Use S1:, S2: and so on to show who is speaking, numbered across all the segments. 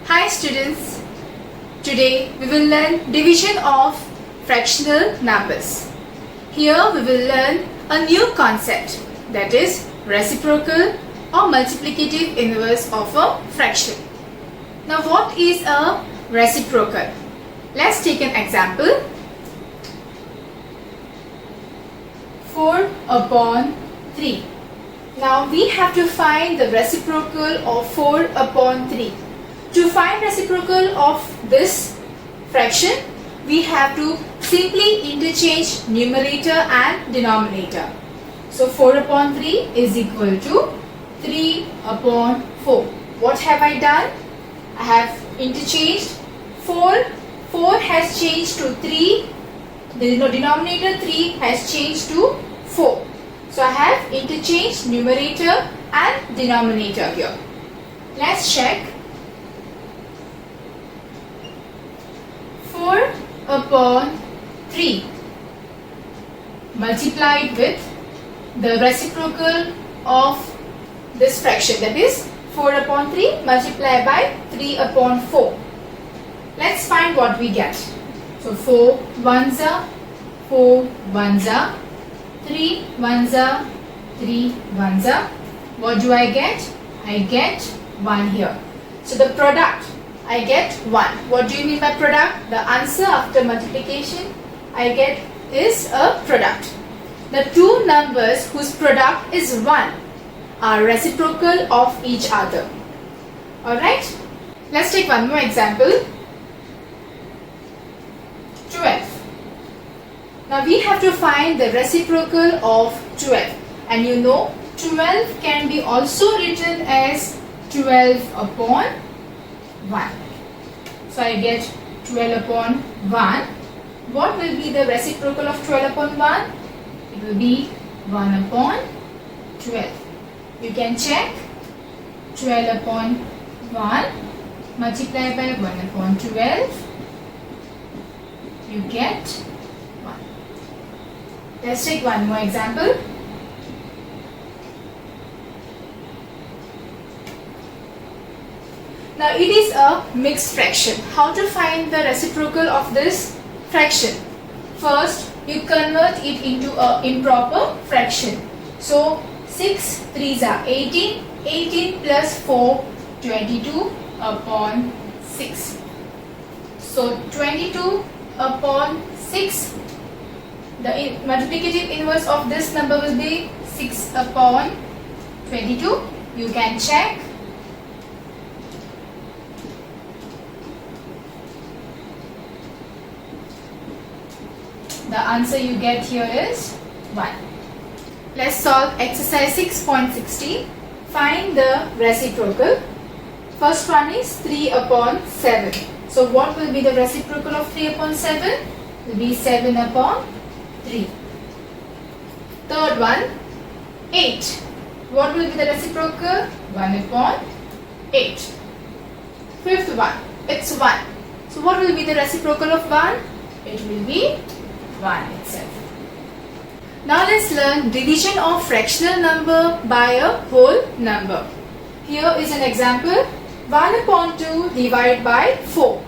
S1: Hi students, today we will learn division of fractional numbers. Here we will learn a new concept, that is reciprocal or multiplicative inverse of a fraction. Now what is a reciprocal? Let's take an example. 4 upon 3. Now we have to find the reciprocal of 4 upon 3. To find reciprocal of this fraction, we have to simply interchange numerator and denominator. So 4 upon 3 is equal to 3 upon 4. What have I done? I have interchanged 4. 4 has changed to 3. The denominator 3 has changed to 4. So I have interchanged numerator and denominator here. Let's check. 4 upon 3 multiplied with the reciprocal of this fraction, that is 4 upon 3 multiplied by 3 upon 4. Let's find what we get. So 4 ones are 4 ones are, 3 ones are 3 ones are. What do I get? I get 1 here. So the product, I get 1. What do you mean by product? The answer after multiplication I get is a product. The two numbers whose product is 1 are reciprocal of each other. Alright? Let's take one more example. 12. Now we have to find the reciprocal of 12. And you know 12 can be also written as 12 upon 1. So I get 12 upon 1. What will be the reciprocal of 12 upon 1? It will be 1 upon 12. You can check 12 upon 1 multiplied by 1 upon 12. You get 1. Let's take one more example. Now it is a mixed fraction. How to find the reciprocal of this fraction? First, you convert it into an improper fraction. So 6 3s are 18. 18 plus 4, 22 upon 6. So 22 upon 6. The multiplicative inverse of this number will be 6 upon 22. You can check. The answer you get here is 1. Let's solve exercise 6.16. Find the reciprocal. First one is 3 upon 7. So what will be the reciprocal of 3 upon 7? It will be 7 upon 3. Third one, 8. What will be the reciprocal? 1 upon 8. Fifth one, it's 1. So what will be the reciprocal of 1? It will be 1 itself. Now let's learn division of fractional number by a whole number. Here is an example. 1 upon 2 divided by 4.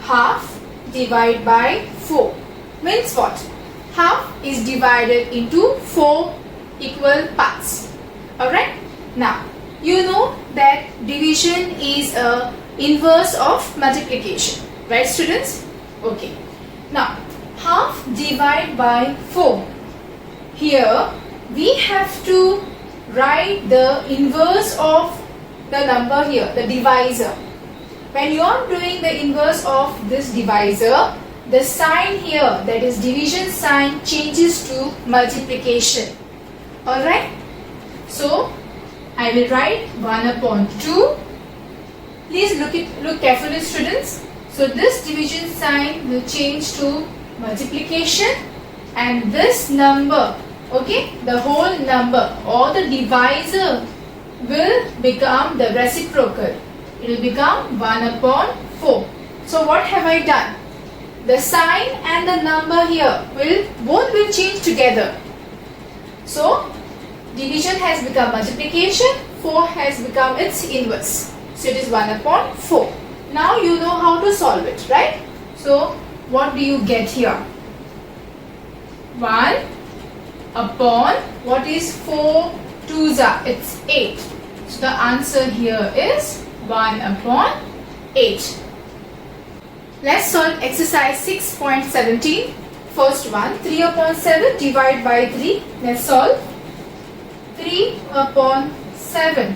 S1: Half divided by 4. Means what? Half is divided into 4 equal parts. Alright? Now, you know that division is a inverse of multiplication. Right students? Okay. Now, half divided by 4. Here we have to write the inverse of the number here, the divisor. When you are doing the inverse of this divisor, the sign here, that is division sign, changes to multiplication. Alright? So I will write 1 upon 2. Please look carefully students. So this division sign will change to multiplication, and this number, okay, the whole number or the divisor will become the reciprocal. It will become 1 upon 4. So what have I done? The sign and the number here both will change together. So division has become multiplication, 4 has become its inverse. So it is 1 upon 4. Now you know how to solve it, right? So what do you get here? 1 upon, what is 4 2s are? It's 8. So the answer here is 1 upon 8. Let's solve exercise 6.17. First one, 3 upon 7 divide by 3. Let's solve 3 upon 7.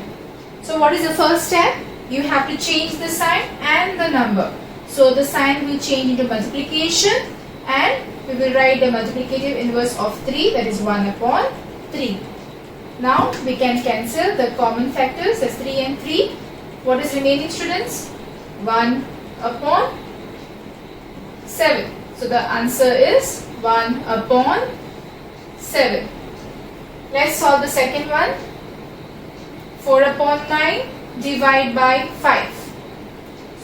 S1: So what is the first step? You have to change the sign and the number. So the sign will change into multiplication and we will write the multiplicative inverse of 3, that is 1 upon 3. Now we can cancel the common factors, that's 3 and 3. What is remaining, students? 1 upon 7. So the answer is 1 upon 7. Let's solve the second one. 4 upon 9 divide by 5.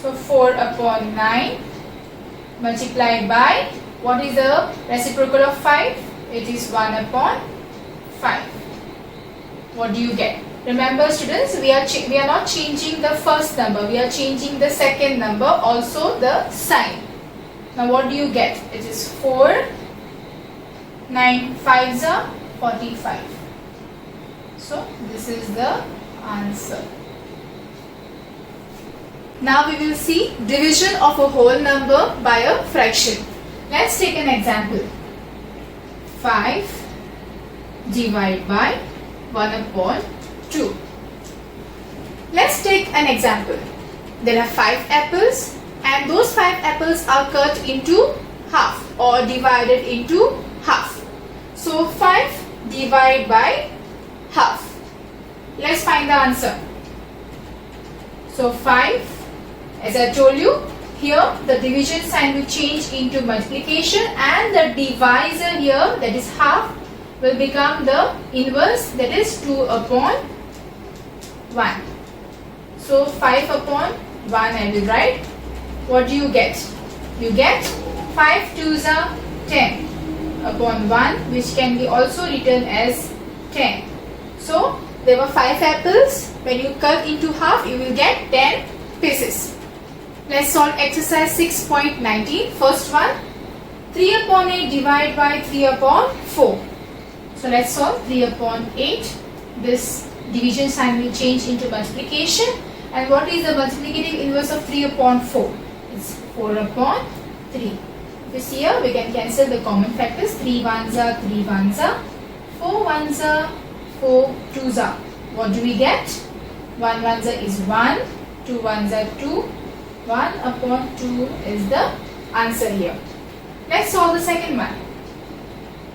S1: So 4 upon 9 multiplied by, what is the reciprocal of 5? It is 1 upon 5. What do you get? Remember, students, we are not changing the first number, we are changing the second number, also the sign. Now what do you get? It is 4, 9 5s are 45. So this is the answer. Now we will see division of a whole number by a fraction. Let's take an example. 5 divided by 1 upon 2. Let's take an example. There are 5 apples and those 5 apples are cut into half or divided into half. So 5 divided by half. Let's find the answer. So 5, as I told you, here the division sign will change into multiplication and the divisor here, that is half, will become the inverse, that is 2 upon 1. So 5 upon 1 I will write. What do you get? You get 5 2s are 10 upon 1, which can be also written as 10. So there were 5 apples. When you cut into half, you will get 10 pieces. Let's solve exercise 6.19. First one, 3 upon 8 divided by 3 upon 4. So let's solve 3 upon 8. This division sign will change into multiplication. And what is the multiplicative inverse of 3 upon 4? It's 4 upon 3. If you see here, we can cancel the common factors. 3 1s are 3 1s are, 4 1s are 4 2s are. What do we get? 1 1s are is 1, 2 1s are 2. 1 upon 2 is the answer here. Let's solve the second one.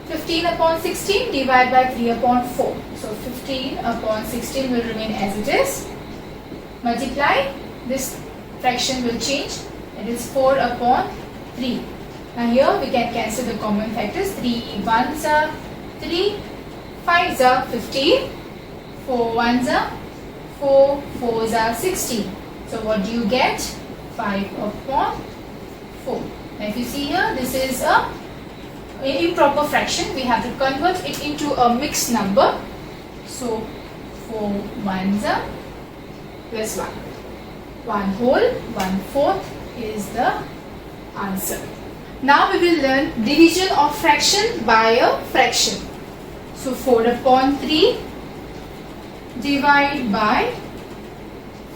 S1: 15 upon 16 divided by 3 upon 4. So 15 upon 16 will remain as it is. Multiply, this fraction will change. It is 4 upon 3. Now here we can cancel the common factors. 3 1s are 3, 5s are 15, 4 1s are 4, 4s are 16. So what do you get? 5 upon 4. Now if you see here, this is a improper fraction. We have to convert it into a mixed number. So 4 1s are plus 1. 1 whole, 1/4 is the answer. Now we will learn division of fraction by a fraction. So 4 upon 3 divided by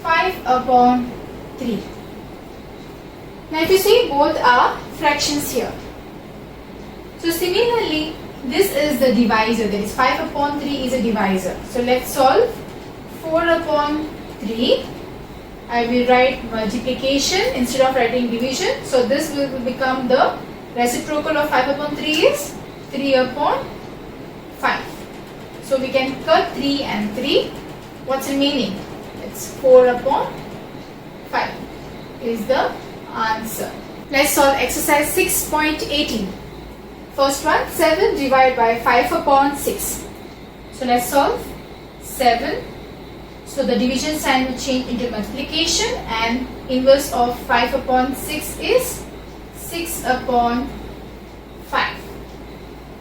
S1: 5 upon 3. Now if you see, both are fractions here. So similarly, this is the divisor, that is 5 upon 3 is a divisor. So let's solve 4 upon 3. I will write multiplication instead of writing division. So this will become the reciprocal of 5 upon 3 is 3 upon 5. So we can cut 3 and 3. What's remaining? It's 4 upon 5 is the answer. Let's solve exercise 6.18. First one, 7 divided by 5 upon 6. So let's solve 7. So the division sign will change into multiplication and inverse of 5 upon 6 is 6 upon 5.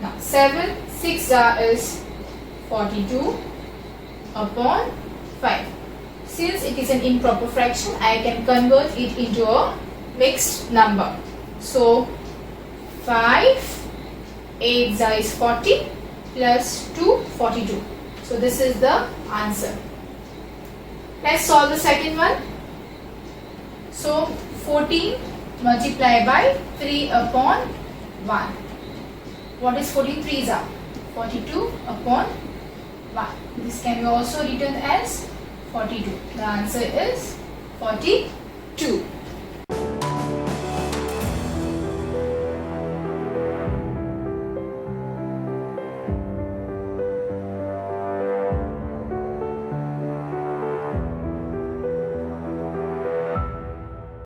S1: Now 7, 6 is 42 upon 5. Since it is an improper fraction, I can convert it into a mixed number. So 5, 8 is 40 plus 2, 42. So this is the answer. Let's solve the second one. So 14 multiplied by 3 upon 1. What is 14 3s are? 42 upon 1. This can be also written as 42. The answer is 42.